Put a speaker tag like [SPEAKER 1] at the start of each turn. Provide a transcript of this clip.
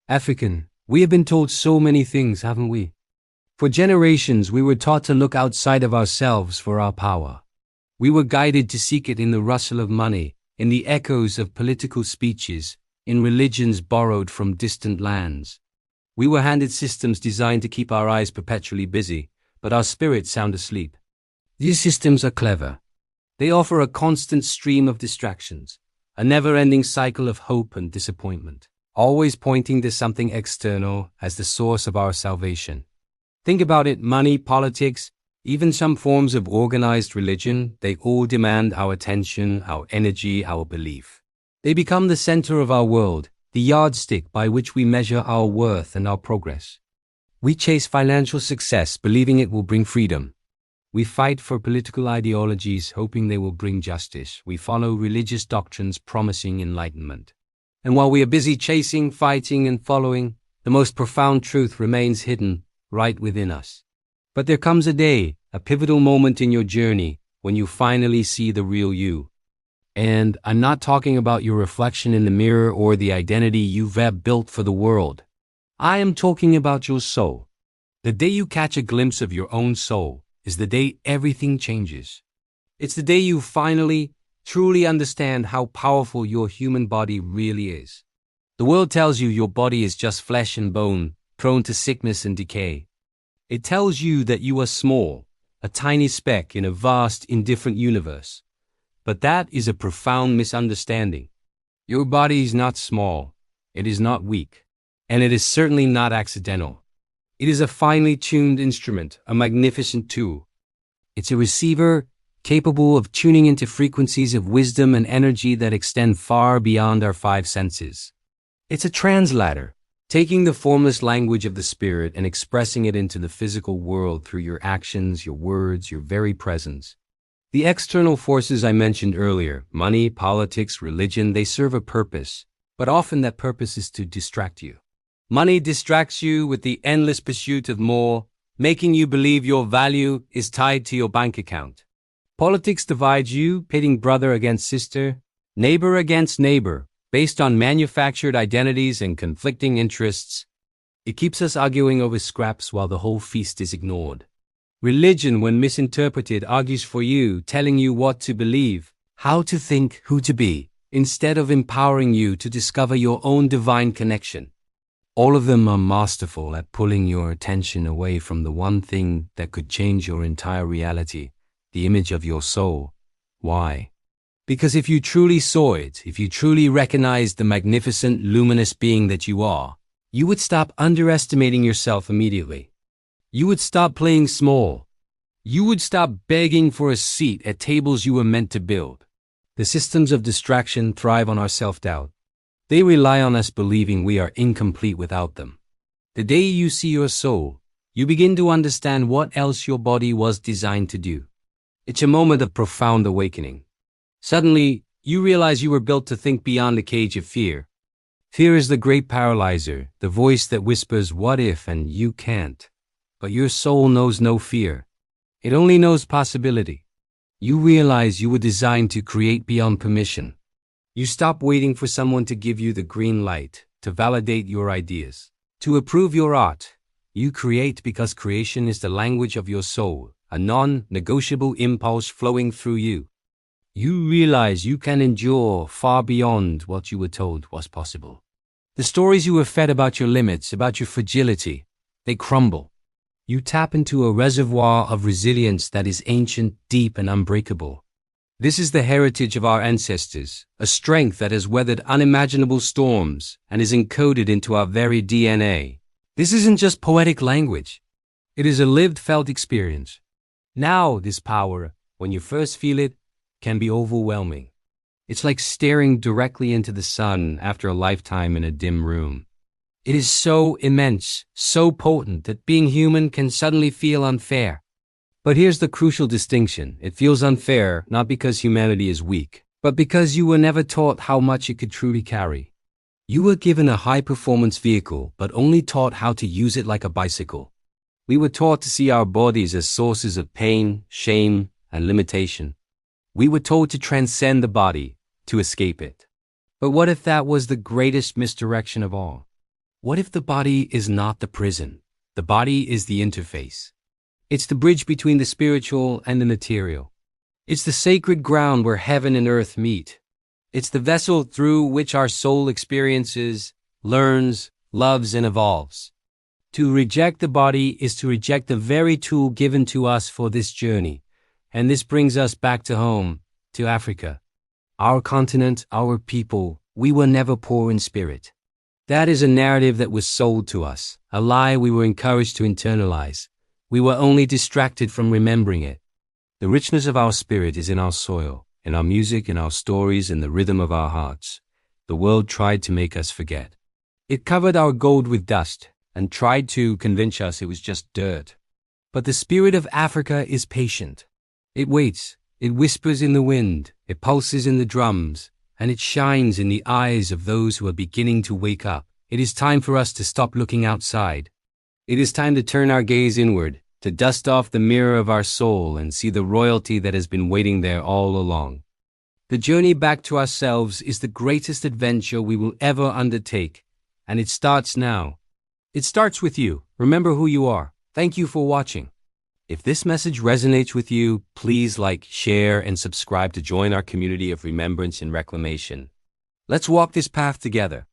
[SPEAKER 1] African, we have been told so many things, haven't we? For generations, we were taught to look outside of ourselves for our power. We were guided to seek it in the rustle of money, in the echoes of political speeches, in religions borrowed from distant lands. We were handed systems designed to keep our eyes perpetually busy, but our spirits sound asleep. These systems are clever. They offer a constant stream of distractions, a never-ending cycle of hope and disappointment, always pointing to something external as the source of our salvation. Think about it: money, politics, even some forms of organized religion, they all demand our attention, our energy, our belief. They become the center of our world, the yardstick by which we measure our worth and our progress. We chase financial success, believing it will bring freedom. We fight for political ideologies, hoping they will bring justice. We follow religious doctrines, promising enlightenment. And while we are busy chasing, fighting, and following, the most profound truth remains hidden right within us. But there comes a day, a pivotal moment in your journey, when you finally see the real you. And I'm not talking about your reflection in the mirror or the identity you've built for the world. I am talking about your soul. The day you catch a glimpse of your own soul is the day everything changes. It's the day you finally, truly understand how powerful your human body really is. The world tells you your body is just flesh and bone, prone to sickness and decay. It tells you that you are small, a tiny speck in a vast, indifferent universe. But that is a profound misunderstanding. Your body is not small, it is not weak, and it is certainly not accidental. It is a finely tuned instrument, a magnificent tool. It's a receiver capable of tuning into frequencies of wisdom and energy that extend far beyond our five senses. It's a translator, taking the formless language of the spirit and expressing it into the physical world through your actions, your words, your very presence. The external forces I mentioned earlier, money, politics, religion, they serve a purpose, but often that purpose is to distract you. Money distracts you with the endless pursuit of more, making you believe your value is tied to your bank account. Politics divides you, pitting brother against sister, neighbor against neighbor, based on manufactured identities and conflicting interests. It keeps us arguing over scraps while the whole feast is ignored. Religion, when misinterpreted, argues for you, telling you what to believe, how to think, who to be, instead of empowering you to discover your own divine connection. All of them are masterful at pulling your attention away from the one thing that could change your entire reality, the image of your soul. Why? Because if you truly saw it, if you truly recognized the magnificent, luminous being that you are, you would stop underestimating yourself immediately. You would stop playing small. You would stop begging for a seat at tables you were meant to build. The systems of distraction thrive on our self-doubt. They rely on us believing we are incomplete without them. The day you see your soul, you begin to understand what else your body was designed to do. It's a moment of profound awakening. Suddenly, you realize you were built to think beyond the cage of fear. Fear is the great paralyzer, the voice that whispers, "What if?" and "You can't." But your soul knows no fear. It only knows possibility. You realize you were designed to create beyond permission. You stop waiting for someone to give you the green light, to validate your ideas, to approve your art. You create because creation is the language of your soul, a non-negotiable impulse flowing through you. You realize you can endure far beyond what you were told was possible. The stories you were fed about your limits, about your fragility, they crumble. You tap into a reservoir of resilience that is ancient, deep, and unbreakable. This is the heritage of our ancestors, a strength that has weathered unimaginable storms and is encoded into our very DNA. This isn't just poetic language. It is a lived, felt experience. Now, this power, when you first feel it, can be overwhelming. It's like staring directly into the sun after a lifetime in a dim room. It is so immense, so potent that being human can suddenly feel unfair. But here's the crucial distinction. It feels unfair not because humanity is weak, but because you were never taught how much it could truly carry. You were given a high-performance vehicle, but only taught how to use it like a bicycle. We were taught to see our bodies as sources of pain, shame, and limitation. We were told to transcend the body, to escape it. But what if that was the greatest misdirection of all? What if the body is not the prison? The body is the interface. It's the bridge between the spiritual and the material. It's the sacred ground where heaven and earth meet. It's the vessel through which our soul experiences, learns, loves, and evolves. To reject the body is to reject the very tool given to us for this journey. And this brings us back to home, to Africa. Our continent, our people, we were never poor in spirit. That is a narrative that was sold to us, a lie we were encouraged to internalize. We were only distracted from remembering it. The richness of our spirit is in our soil, in our music, in our stories, in the rhythm of our hearts. The world tried to make us forget. It covered our gold with dust and tried to convince us it was just dirt. But the spirit of Africa is patient. It waits, it whispers in the wind, it pulses in the drums, and it shines in the eyes of those who are beginning to wake up. It is time for us to stop looking outside. It is time to turn our gaze inward, to dust off the mirror of our soul and see the royalty that has been waiting there all along. The journey back to ourselves is the greatest adventure we will ever undertake, and it starts now. It starts with you. Remember who you are. Thank you for watching. If this message resonates with you, please like, share, and subscribe to join our community of remembrance and reclamation. Let's walk this path together.